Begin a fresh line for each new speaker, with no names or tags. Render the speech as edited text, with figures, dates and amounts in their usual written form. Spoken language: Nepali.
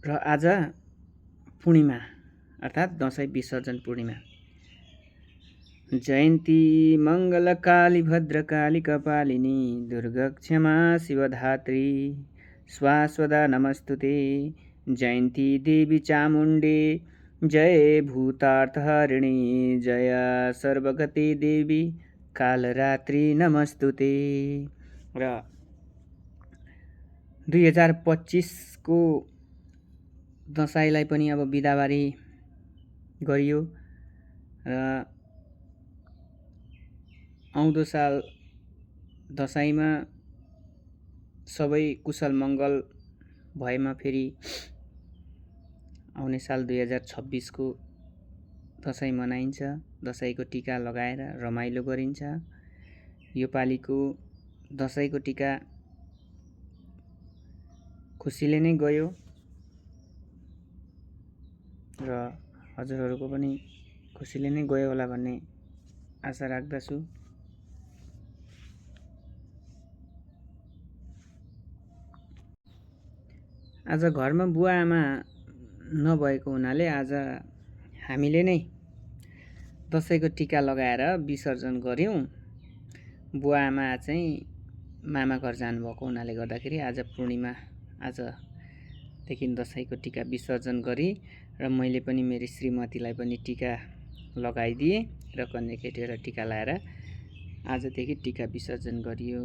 र आज पूर्णिमा अर्थात् दसैँ विसर्जन पूर्णिमा। जयन्ती मङ्गलकाली भद्रकाली कपालिनी दुर्गा क्षमा शिवधात्री स्वास्वदा नमस्तुते। जयन्ती देवी चामुण्डे जय भूतार्थहरिणी जय सर्वगते देवी कालरात्रि नमस्तुते। र 2025 को दसैँलाई पनि अब बिदाबारी गरियो र आउँदो साल दसैँमा सबै कुशल मङ्गल भएमा फेरि आउने साल 2026 को दसैँ मनाइन्छ। दसैँको टिका लगाएर रमाइलो गरिन्छ। यो पालिको दसैँको टिका खुसीले नै गयो र हजुरहरूको पनि खुसीले नै गयो होला भन्ने आशा राख्दछु। आज घरमा बुवा आमा नभएको हुनाले आज हामीले नै दसैँको टिका लगाएर विसर्जन गऱ्यौँ। बुवा आमा चाहिँ मामा घर जानुभएको हुनाले गर्दाखेरि आज पूर्णिमा, आजदेखि दसैँको टिका विसर्जन गरी र मैले पनि मेरो श्रीमतीलाई पनि टिका लगाइदिएँ र कन्या केटीहरूलाई टिका लगाएर आजदेखि टिका विसर्जन गरियो।